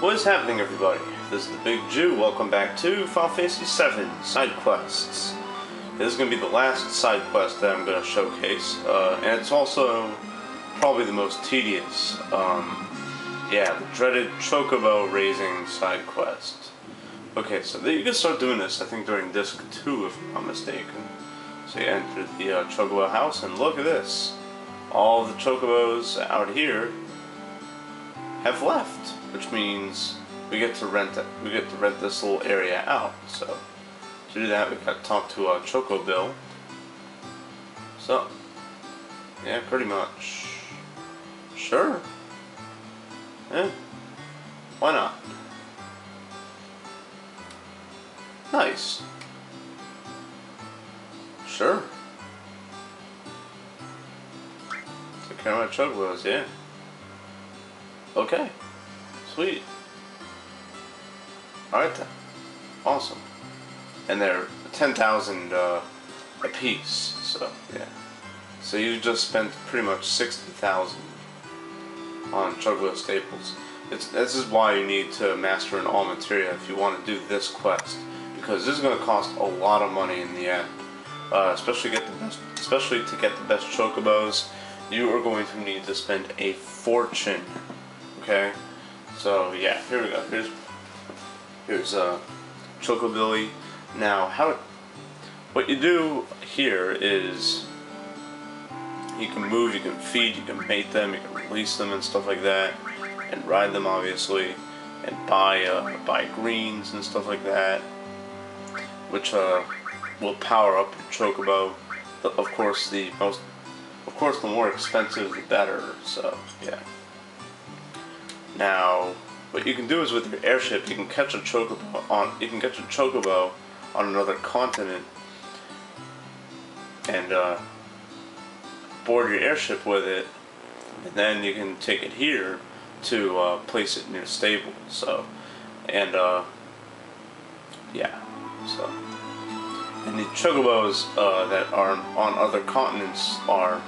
What is happening, everybody? This is the Big Jew. Welcome back to Final Fantasy VII Side Quests. This is going to be the last side quest that I'm going to showcase, and it's also probably the most tedious. Yeah, the dreaded Chocobo raising side quest. Okay, so you can start doing this, I think, during Disc 2, if I'm not mistaken. So you enter the Chocobo house, and look at this. All the Chocobos out here have left, which means we get to rent it. We get to rent this little area out. So to do that, we got to talk to Chocobill. So yeah, pretty much. Sure. Yeah. Why not? Nice. Sure. Take care of my Chocobos, yeah. Okay. Sweet. Alright then. Awesome. And they're 10,000 a piece, so yeah. So you just spent pretty much 60,000 on Chocobo staples. This is why you need to master an all materia if you want to do this quest, because this is going to cost a lot of money in the end. Especially to get the best Chocobos, you are going to need to spend a fortune. Okay, so yeah, here we go. Here's Chocobilly. Now, what you do here is you can move, you can feed, you can mate them, you can release them and stuff like that, and ride them obviously, and buy greens and stuff like that, which will power up your Chocobo. Of course, the more expensive, the better. So yeah. Now, what you can do is with your airship, you can catch a Chocobo on another continent, and board your airship with it, and then you can take it here to place it in your stable. So, and yeah, so, and the Chocobos that are on other continents are,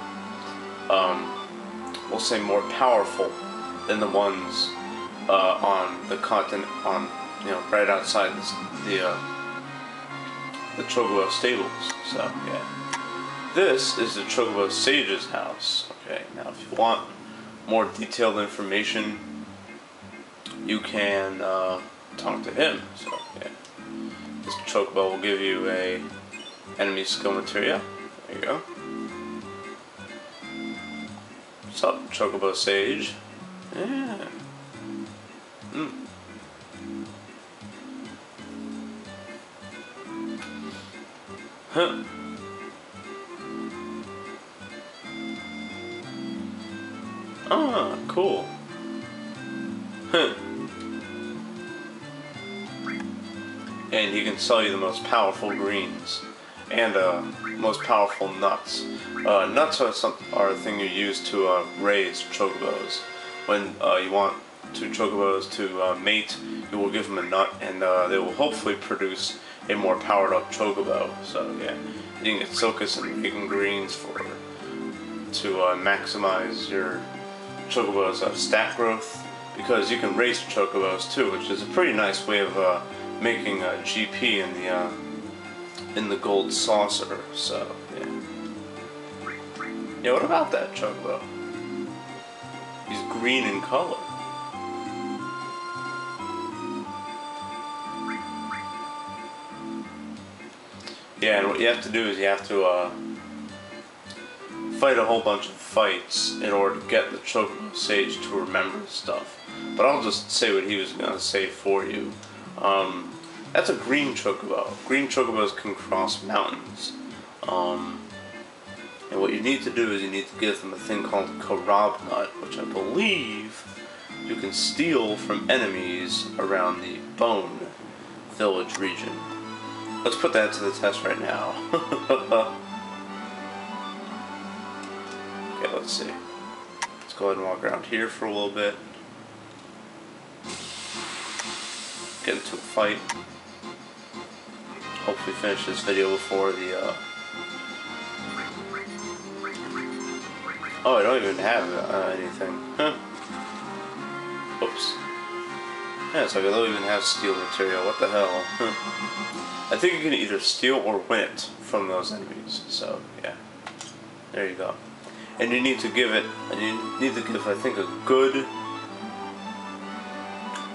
we'll say, more powerful than the ones on the continent, right outside the Chocobo stables. So yeah, this is the Chocobo Sage's house. Okay, now if you want more detailed information, you can talk to him. So yeah, this Chocobo will give you a enemy skill materia. There you go. What's up, Chocobo Sage? Yeah. Huh. Ah, cool. Huh. And he can sell you the most powerful greens and most powerful nuts. Nuts are a thing you use to raise Chocobos. When you want two Chocobos to mate, you will give them a nut, and they will hopefully produce a more powered up Chocobo. So yeah, you can get Silkus and Bacon Greens to maximize your Chocobo's stat growth, because you can race Chocobos too, which is a pretty nice way of making GP in the gold saucer. So yeah. Yeah, what about that Chocobo? He's green in color. Yeah, and what you have to do is you have to fight a whole bunch of fights in order to get the Chocobo Sage to remember stuff. But I'll just say what he was going to say for you. That's a green Chocobo. Green Chocobos can cross mountains. And what you need to do is you need to give them a thing called Karob Nut, which I believe you can steal from enemies around the Bone Village region. Let's put that to the test right now. Okay, let's see. Let's go ahead and walk around here for a little bit. Get into a fight. Hopefully finish this video before the Oh, I don't even have anything. Huh. Oops. Yeah, it's like I don't even have steel material. What the hell? I think you can either steal or win it from those enemies. So yeah, there you go. And you need to give it. And you need to give, I think, a good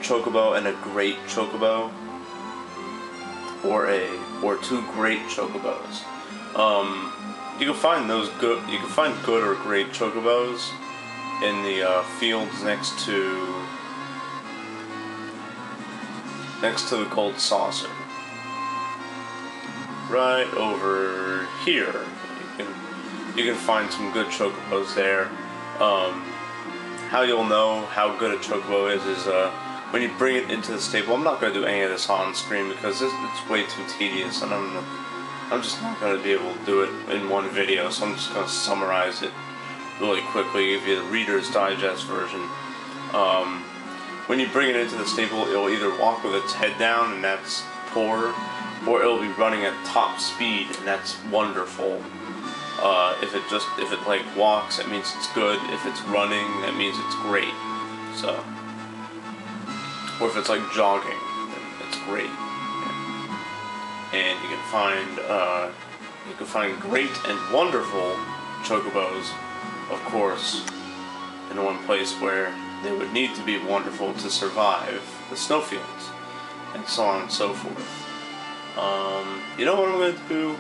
Chocobo and a great Chocobo, or two great Chocobos. You can find those good. You can find good or great Chocobos in the fields next to the gold saucer. Right over here, you can find some good Chocobos there. How you'll know how good a Chocobo is when you bring it into the stable. I'm not going to do any of this on screen because it's way too tedious, and I'm just not going to be able to do it in one video, so I'm just going to summarize it really quickly, give you the Reader's Digest version. When you bring it into the stable, it'll either walk with its head down, and that's poor, or it'll be running at top speed, and that's wonderful. If it like walks, that means it's good. If it's running, that means it's great. So, or if it's like jogging, then it's great. Yeah. And you can find great and wonderful Chocobos, of course, in one place where they would need to be wonderful to survive the snowfields, and so on and so forth. You know what I'm going to do?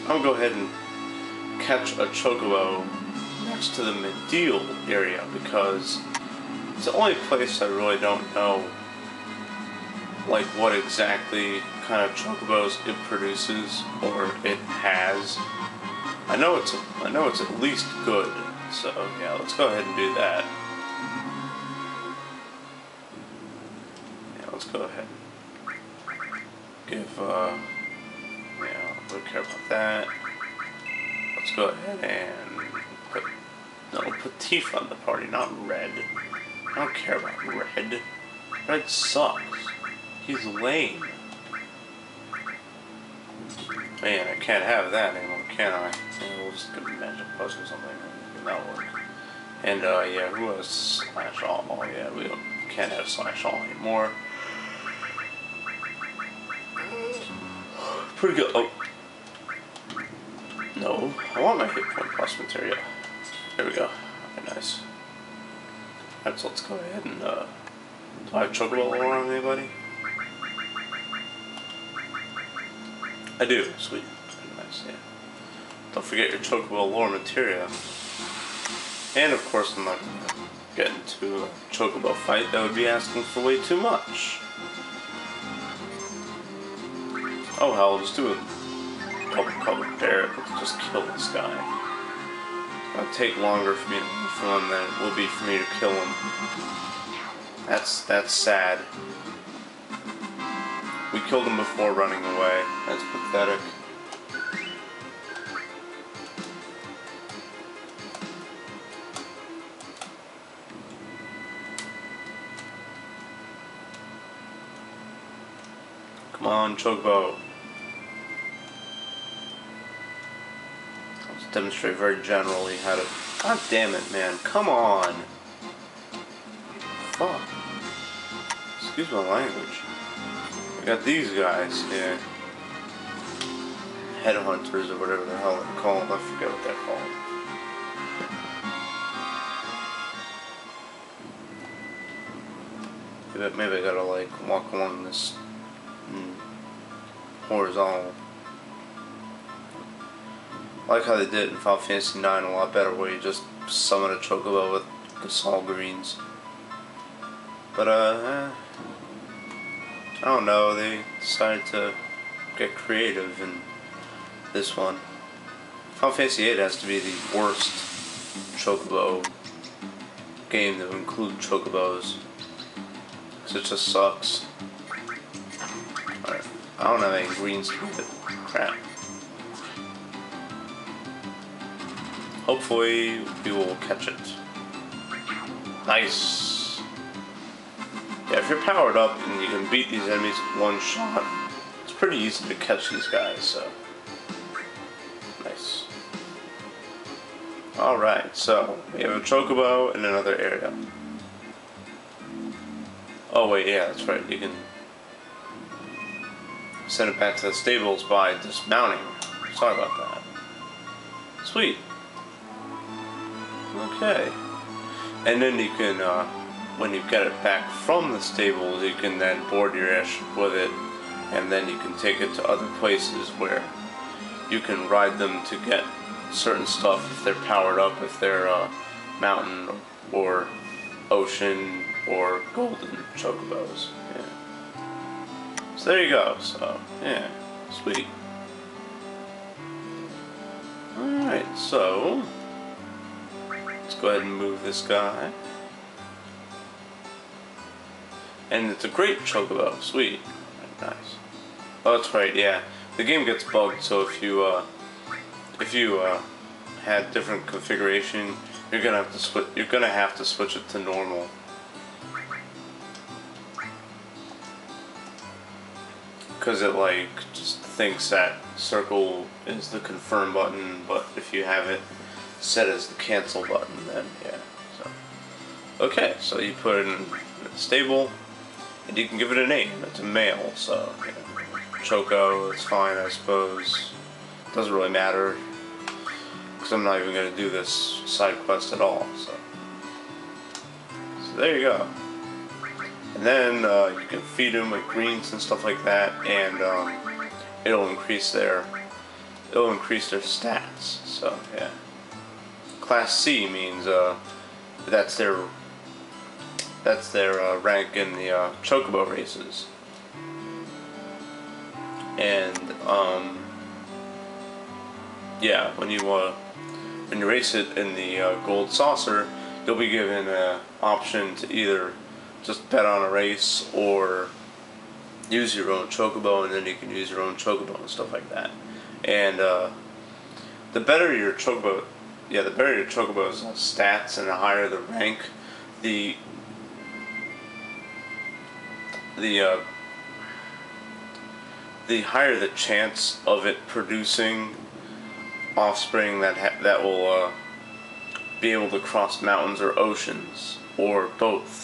I'm going to go ahead and catch a Chocobo next to the Medial area, because it's the only place I really don't know like what exactly kind of Chocobos it produces or it has. I know it's at least good, so yeah, let's go ahead and do that. Yeah, let's go ahead and give yeah, I don't care about that. Let's go ahead and put Tifa in the party, not Red. I don't care about Red. Red sucks. He's lame. Man, I can't have that anymore, can I? Yeah, we'll just give him a magic potion or something, and that'll work. And yeah, who has Slash All? Oh yeah, we can't have Slash All anymore. Pretty good. Oh. No, I want my hit point plus material. There we go. Okay, nice. Alright, so let's go ahead and, do I have Chocobo lore on anybody? I do, sweet. Nice, yeah. Don't forget your Chocobo lore materia. And of course I'm not gonna get into a Chocobo fight, that would be asking for way too much. Oh hell, I'll just do a couple bear, just kill this guy. It'll take longer for me to move from him than it will be for me to kill him. That's sad. We killed him before running away. That's pathetic. Come on, Chocobo. Let's demonstrate very generally how to... God damn it, man. Come on. Fuck. Excuse my language. I got these guys, yeah. Headhunters or whatever the hell they're called. I forget what they're called. Maybe I gotta like walk along this horizontal. I like how they did it in Final Fantasy IX a lot better, where you just summon a Chocobo with Gasol greens. But I don't know, they decided to get creative in this one. Final Fantasy VIII has to be the worst Chocobo game to include Chocobos, because it just sucks. Alright, I don't have any greens to give it. Crap. Hopefully we will catch it. Nice! Yeah, if you're powered up and you can beat these enemies with one shot, it's pretty easy to catch these guys, so... Nice. Alright, so we have a Chocobo in another area. Oh wait, yeah, that's right. You can send it back to the stables by dismounting. Sorry about that. Sweet. Okay. And then you can, when you get it back from the stables, you can then board your airship with it, and then you can take it to other places where you can ride them to get certain stuff if they're powered up, if they're mountain or ocean or golden chocobos. Yeah. So there you go. So yeah, sweet. Alright, so let's go ahead and move this guy. And it's a great chocobo. Sweet. Nice. Oh, that's right, yeah. The game gets bugged, so if you had different configuration, you're gonna have to switch it to normal. Because it like just thinks that circle is the confirm button, but if you have it set as the cancel button, then yeah. So okay, so you put it in the stable, and you can give it a name. It's a male, so yeah. Choco, it's fine, I suppose. Doesn't really matter, because I'm not even going to do this side quest at all. So there you go. And then you can feed them with greens and stuff like that, and it'll increase their stats. So yeah, Class C means that's their rank in the Chocobo races. And yeah, when you race it in the gold saucer, you'll be given an option to either just bet on a race or use your own chocobo, and then you can use your own chocobo and stuff like that. And the better your chocobo's stats and the higher the rank, the higher the chance of it producing offspring that will be able to cross mountains or oceans or both.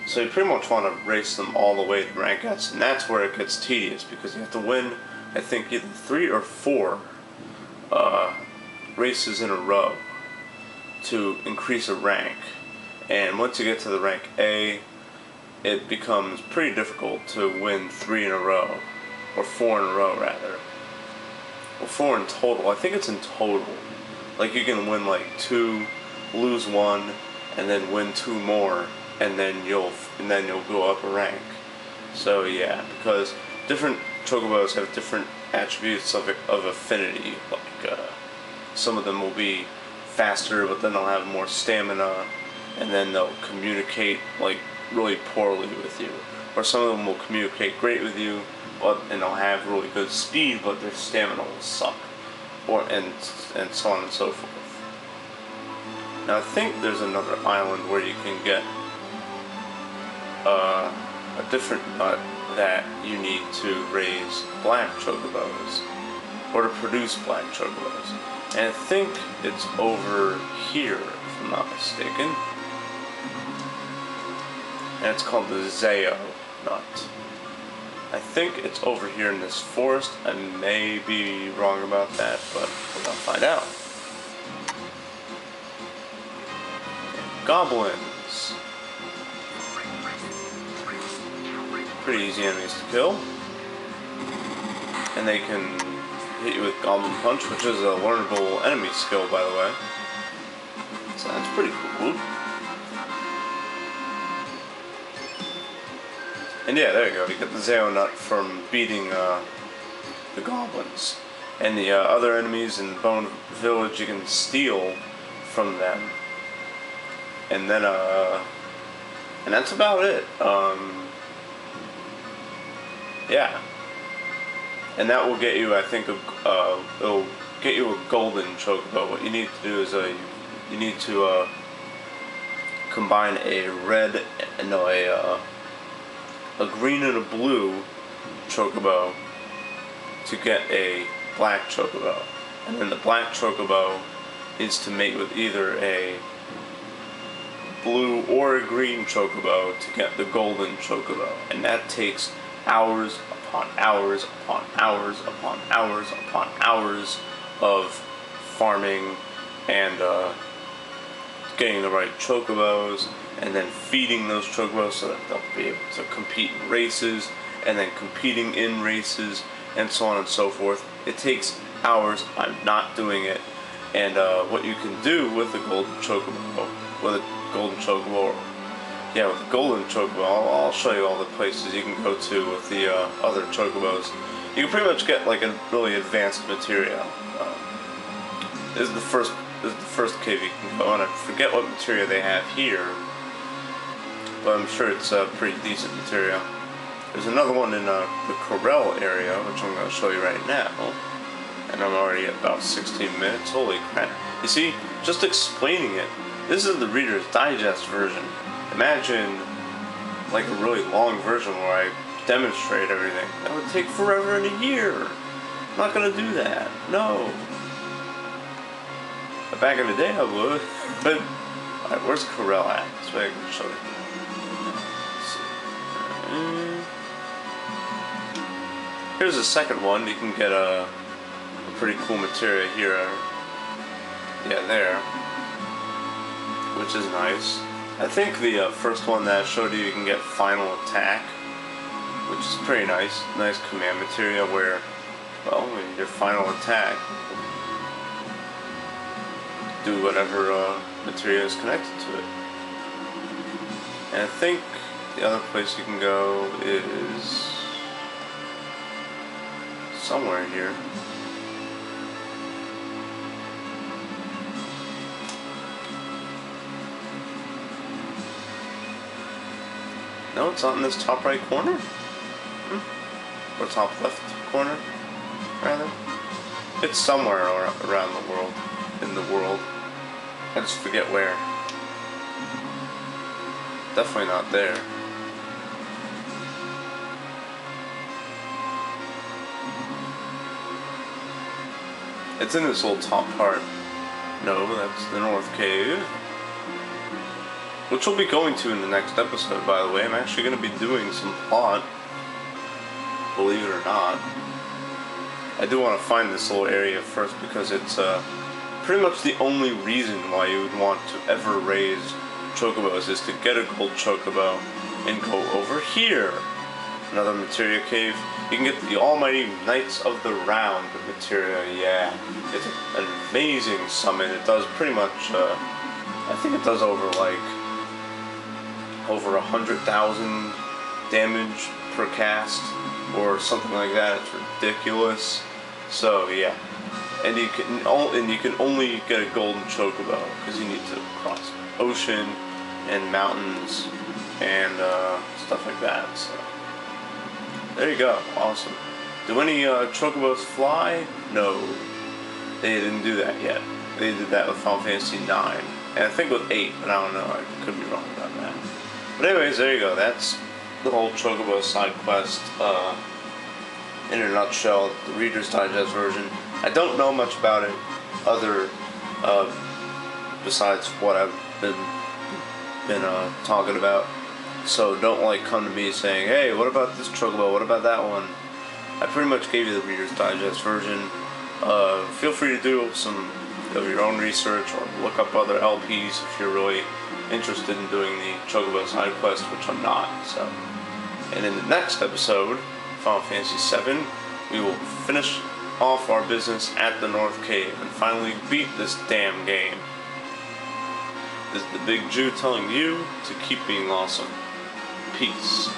So you pretty much want to race them all the way to rank S, and that's where it gets tedious, because you have to win, I think, either 3 or 4 races in a row to increase a rank. And once you get to the rank A, it becomes pretty difficult to win 3 in a row, or 4 in a row rather. Well, 4 in total. I think it's in total. Like you can win like 2, lose 1, and then win 2 more, and then you'll go up a rank. So yeah, because different chocobos have different attributes of affinity. Like some of them will be faster, but then they'll have more stamina, and then they'll communicate like really poorly with you. Or some of them will communicate great with you, and they'll have really good speed, but their stamina will suck, and so on and so forth. Now I think there's another island where you can get a different nut that you need to raise black chocobos, or to produce black chocobos. And I think it's over here, if I'm not mistaken. And it's called the VII nut. I think it's over here in this forest. I may be wrong about that, but we'll find out. Goblins. Pretty easy enemies to kill. And they can hit you with Goblin Punch, which is a learnable enemy skill, by the way. So that's pretty cool. And yeah, there you go. You get the Zeo Nut from beating the goblins. And the other enemies in Bone Village, you can steal from them. And then, and that's about it. Yeah. And that will get you, I think, it'll get you a golden chocobo. What you need to do is, you need to combine a green and a blue chocobo to get a black chocobo. And then the black chocobo needs to mate with either a blue or a green chocobo to get the golden chocobo, and that takes hours upon hours upon hours upon hours upon hours of farming and getting the right chocobos, and then feeding those chocobos so that they'll be able to compete in races, and then competing in races, and so on and so forth. It takes hours. I'm not doing it. And what you can do with the golden chocobo, with a golden chocobo, with the golden chocobo, I'll show you all the places you can go to with the other chocobos. You can pretty much get like a really advanced material. This is the first cave you can go, and I forget what material they have here, but I'm sure it's a pretty decent material. There's another one in the Corel area, which I'm going to show you right now. And I'm already at about 16 minutes. Holy crap. You see, just explaining it, this is the Reader's Digest version. Imagine like a really long version where I demonstrate everything. That would take forever and a year. I'm not going to do that. No. But back in the day I would. But, alright, where's Corel at? This way I can show you. Here's the second one. You can get a pretty cool material here. Yeah, there. Which is nice. I think the first one that I showed you can get Final Attack, which is pretty nice. Nice command material where, well, when your final attack, do whatever material is connected to it. And I think the other place you can go is somewhere here. No, it's not in this top right corner? Or top left corner, rather? It's somewhere around the world. In the world. I just forget where. Definitely not there. It's in this little top part. No, that's the North Cave. Which we'll be going to in the next episode, by the way. I'm actually going to be doing some plot. Believe it or not. I do want to find this little area first because it's pretty much the only reason why you would want to ever raise chocobos is to get a gold chocobo and go over here. Another materia cave. You can get the Almighty Knights of the Round materia. Yeah, it's an amazing summon. It does pretty much, I think it does over 100,000 damage per cast or something like that. It's ridiculous. So yeah, and you can only get a golden chocobo because you need to cross ocean and mountains and stuff like that. So there you go. Awesome. Do any chocobos fly? No, they didn't do that yet. They did that with Final Fantasy 9, and I think with 8, but I don't know. I could be wrong about that. But anyways, there you go. That's the whole Chocobo side quest in a nutshell, the Reader's Digest version. I don't know much about it other besides what I've been talking about. So don't come to me saying, hey, what about this Chocobo? What about that one? I pretty much gave you the Reader's Digest version. Feel free to do some of your own research or look up other LPs if you're really interested in doing the Chocobo side quest, which I'm not. So, and in the next episode, Final Fantasy VII, we will finish off our business at the North Cave and finally beat this damn game. This is the Big Jew telling you to keep being awesome. Peace.